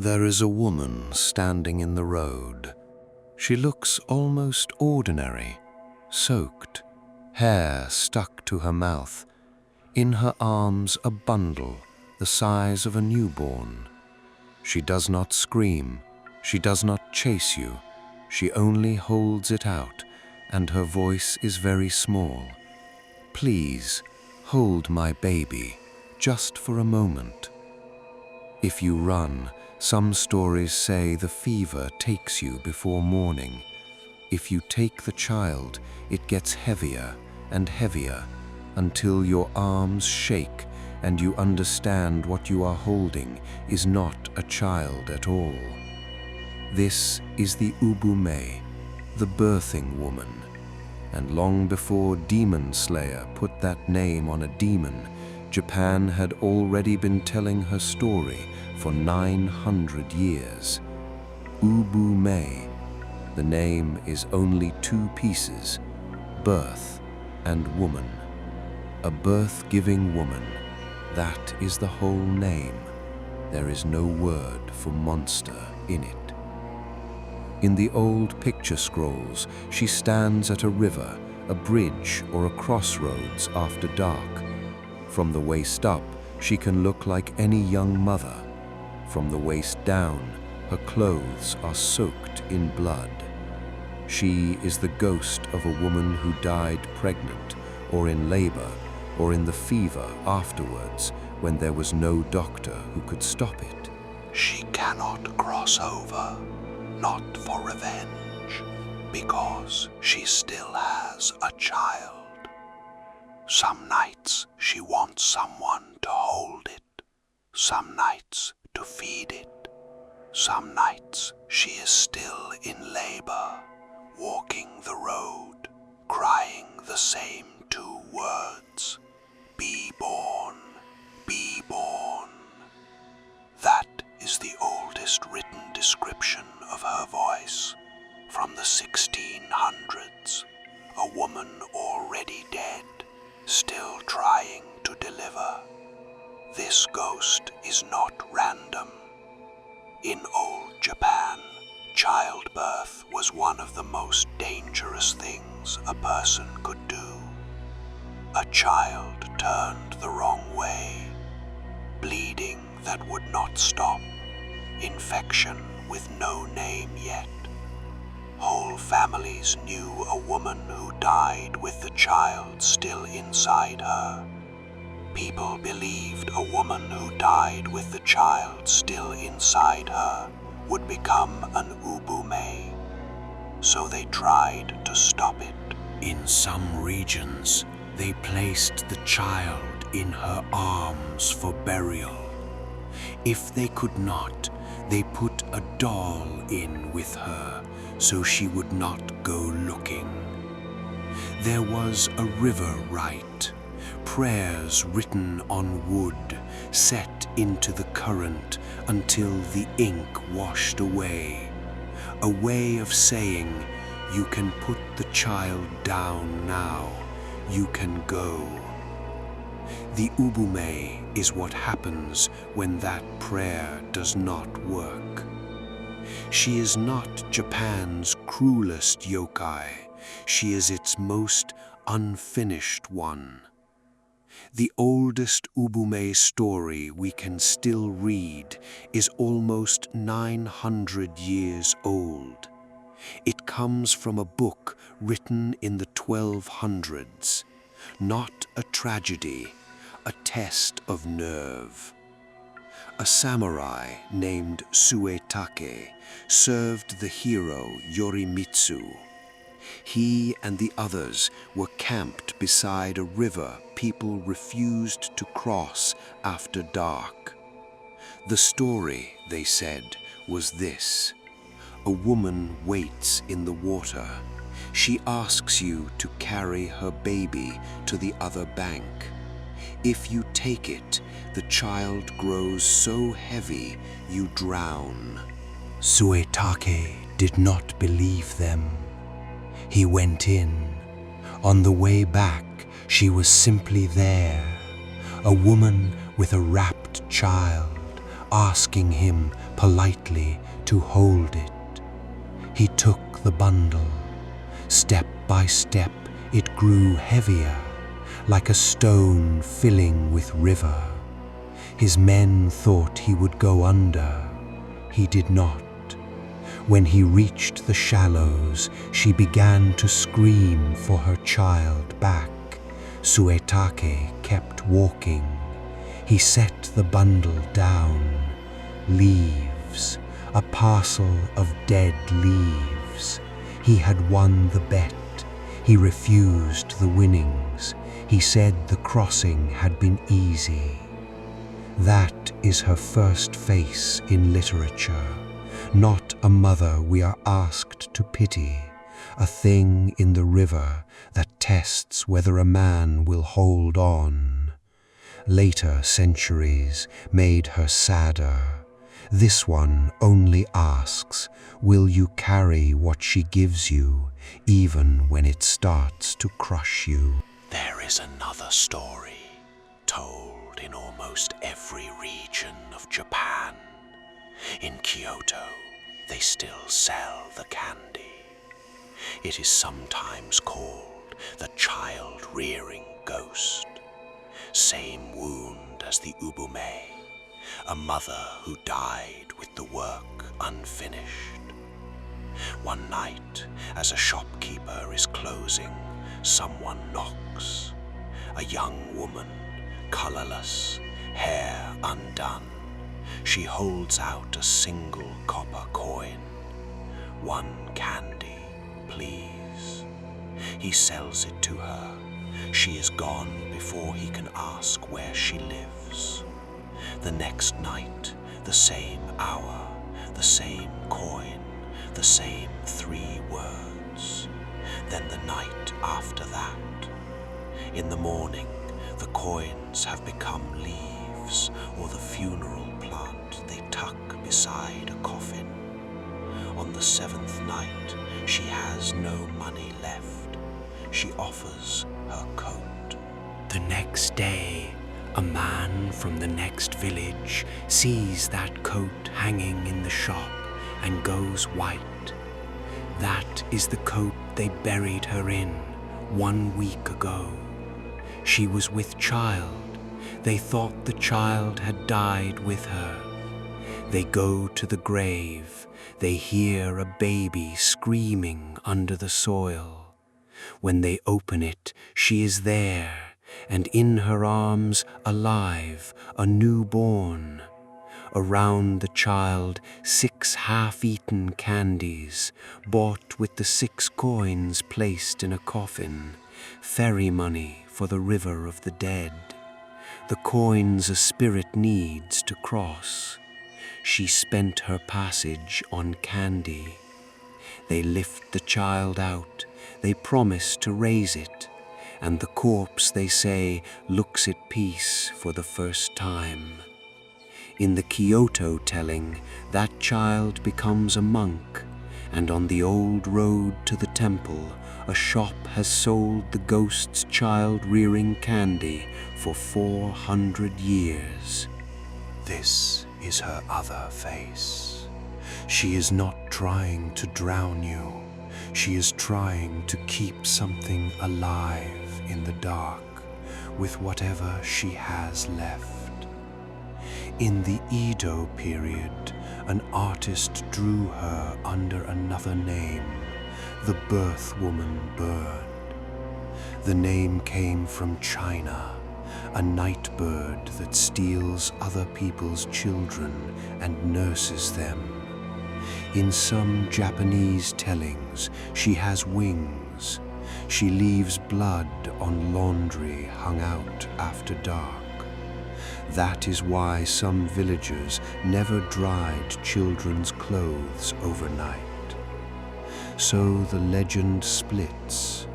There is a woman standing in the road. She looks almost ordinary, soaked, hair stuck to her mouth. In her arms a bundle the size of a newborn. She does not scream, she does not chase you, she only holds it out, and her voice is very small. Please, hold my baby, just for a moment. If you run, some stories say the fever takes you before morning. If you take the child, it gets heavier and heavier until your arms shake and you understand what you are holding is not a child at all. This is the Ubume, the birthing woman. And long before Demon Slayer put that name on a demon, Japan had already been telling her story for 900 years. Ubume. The name is only two pieces, birth and woman. A birth-giving woman. That is the whole name. There is no word for monster in it. In the old picture scrolls, she stands at a river, a bridge, or a crossroads after dark. From the waist up, she can look like any young mother. From the waist down, her clothes are soaked in blood. She is the ghost of a woman who died pregnant, or in labor, or in the fever afterwards, when there was no doctor who could stop it. She cannot cross over, not for revenge, because she still has a child. Some nights she wants someone to hold it, some nights to feed it. Some nights she is still in labor, walking the road, crying the same two words, "Be born, be born." That is the oldest written description of her voice, from the 1600s, a woman already dead, still trying to deliver. This ghost is not random. In old Japan, childbirth was one of the most dangerous things a person could do. A child turned the wrong way, bleeding that would not stop, infection with no name yet. Whole families knew a woman who died with the child still inside her. People believed a woman who died with the child still inside her would become an Ubume, so they tried to stop it. In some regions, they placed the child in her arms for burial. If they could not, they put a doll in with her, so she would not go looking. There was a river rite, prayers written on wood, set into the current until the ink washed away. A way of saying, you can put the child down now, you can go. The Ubume is what happens when that prayer does not work. She is not Japan's cruelest yokai, she is its most unfinished one. The oldest Ubume story we can still read is almost 900 years old. It comes from a book written in the 1200s, not a tragedy, a test of nerve. A samurai named Suetake served the hero Yorimitsu. He and the others were camped beside a river people refused to cross after dark. The story, they said, was this. A woman waits in the water. She asks you to carry her baby to the other bank. If you take it, the child grows so heavy you drown. Suetake did not believe them. He went in. On the way back, she was simply there, a woman with a wrapped child, asking him politely to hold it. He took the bundle. Step by step it grew heavier, like a stone filling with river. His men thought he would go under. He did not. When he reached the shallows, she began to scream for her child back. Suetake kept walking. He set the bundle down. Leaves, a parcel of dead leaves. He had won the bet. He refused the winnings. He said the crossing had been easy. That is her first face in literature. Not a mother we are asked to pity, a thing in the river that tests whether a man will hold on. Later centuries made her sadder. This one only asks, will you carry what she gives you, even when it starts to crush you? There is another story, told in almost every region of Japan. In Kyoto, they still sell the candy. It is sometimes called the child-rearing ghost. Same wound as the Ubume, a mother who died with the work unfinished. One night, as a shopkeeper is closing, someone knocks. A young woman, colorless, hair undone. She holds out a single copper coin. One candy, please. He sells it to her. She is gone before he can ask where she lives. The next night, the same hour, the same coin, the same 3 words. Then the night after that. In the morning, the coins have become leaves or the funeral plant they tuck beside a coffin. On the 7th night, she has no money left. She offers her coat. The next day, a man from the next village sees that coat hanging in the shop and goes white. That is the coat they buried her in 1 week ago. She was with child. They thought the child had died with her. They go to the grave. They hear a baby screaming under the soil. When they open it, she is there, and in her arms, alive, a newborn. Around the child, 6 half-eaten candies, bought with the 6 coins placed in a coffin, ferry money for the river of the dead. The coins a spirit needs to cross. She spent her passage on candy. They lift the child out, they promise to raise it, and the corpse, they say, looks at peace for the first time. In the Kyoto telling, that child becomes a monk, and on the old road to the temple, a shop has sold the ghost's child-rearing candy for 400 years. This is her other face. She is not trying to drown you. She is trying to keep something alive in the dark with whatever she has left. In the Edo period, an artist drew her under another name, the birth woman bird. The name came from China, a night bird that steals other people's children and nurses them. In some Japanese tellings, she has wings. She leaves blood on laundry hung out after dark. That is why some villagers never dried children's clothes overnight. So the legend splits.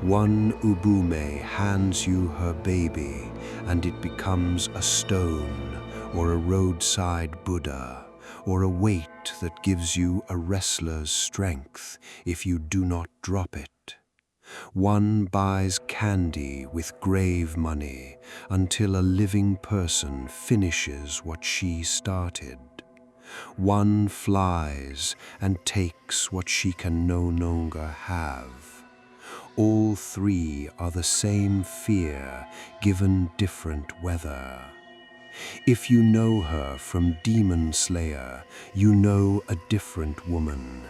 One Ubume hands you her baby, and it becomes a stone, or a roadside Buddha, or a weight that gives you a wrestler's strength if you do not drop it. One buys candy with grave money until a living person finishes what she started. One flies and takes what she can no longer have. All three are the same fear, given different weather. If you know her from Demon Slayer, you know a different woman.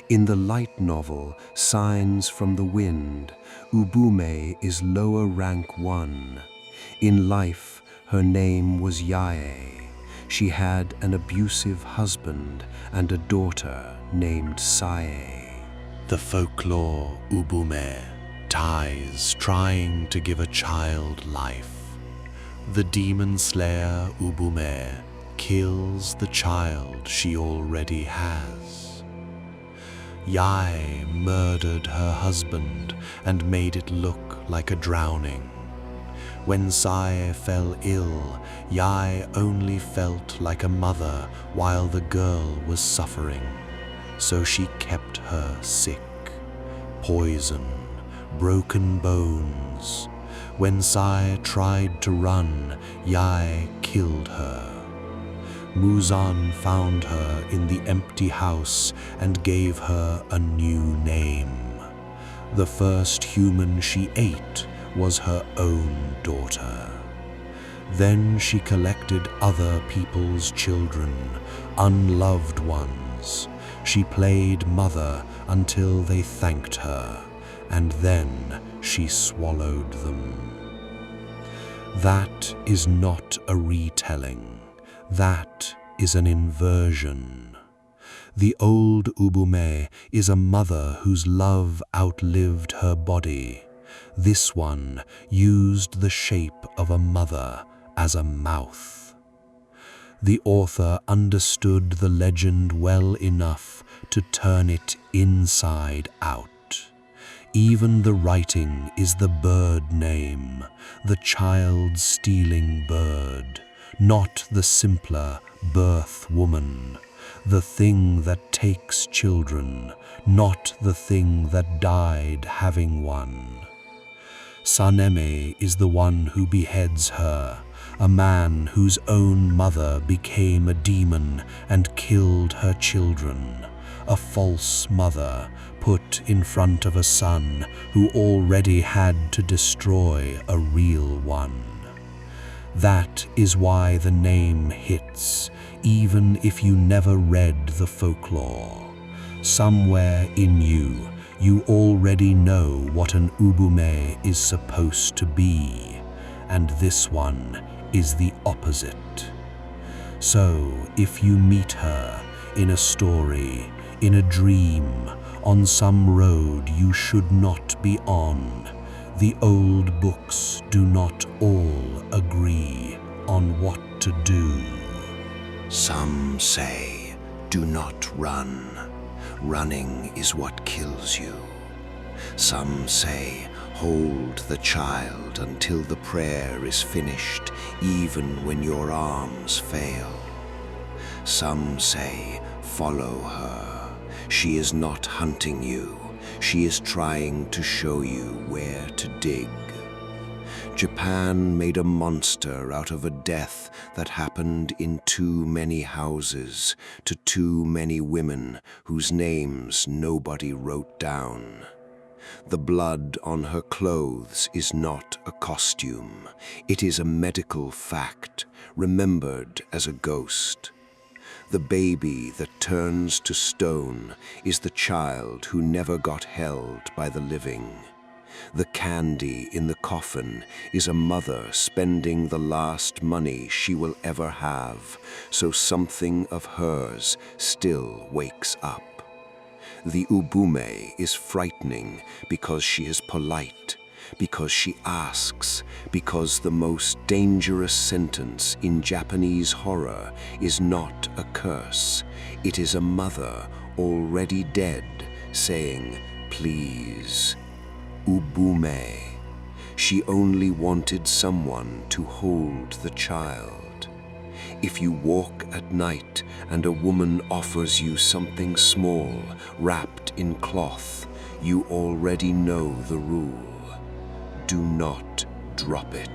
In the light novel, Signs from the Wind, Ubume is lower rank 1. In life, her name was Yae. She had an abusive husband and a daughter named Sae. The folklore Ubume dies trying to give a child life. The demon slayer Ubume kills the child she already has. Yae murdered her husband and made it look like a drowning. When Sae fell ill, Yae only felt like a mother while the girl was suffering, so she kept her sick. Poison, broken bones. When Sae tried to run, Yae killed her. Muzan found her in the empty house and gave her a new name. The first human she ate was her own daughter. Then she collected other people's children, unloved ones. She played mother until they thanked her, and then she swallowed them. That is not a retelling. That is an inversion. The old Ubume is a mother whose love outlived her body. This one used the shape of a mother as a mouth. The author understood the legend well enough to turn it inside out. Even the writing is the bird name, the child-stealing bird, not the simpler birth woman, the thing that takes children, not the thing that died having one. Saneme is the one who beheads her, a man whose own mother became a demon and killed her children, a false mother put in front of a son who already had to destroy a real one. That is why the name hits, even if you never read the folklore. Somewhere in you, you already know what an Ubume is supposed to be, and this one is the opposite. So, if you meet her in a story, in a dream, on some road you should not be on, the old books do not all agree on what to do. Some say, do not run. Running is what kills you. Some say, hold the child until the prayer is finished, even when your arms fail. Some say, follow her. She is not hunting you. She is trying to show you where to dig. Japan made a monster out of a death that happened in too many houses to too many women whose names nobody wrote down. The blood on her clothes is not a costume. It is a medical fact, remembered as a ghost. The baby that turns to stone is the child who never got held by the living. The candy in the coffin is a mother spending the last money she will ever have, so something of hers still wakes up. The Ubume is frightening because she is polite, because she asks, because the most dangerous sentence in Japanese horror is not a curse. It is a mother already dead saying, please. Ubume. She only wanted someone to hold the child. If you walk at night and a woman offers you something small, wrapped in cloth, you already know the rule. Do not drop it.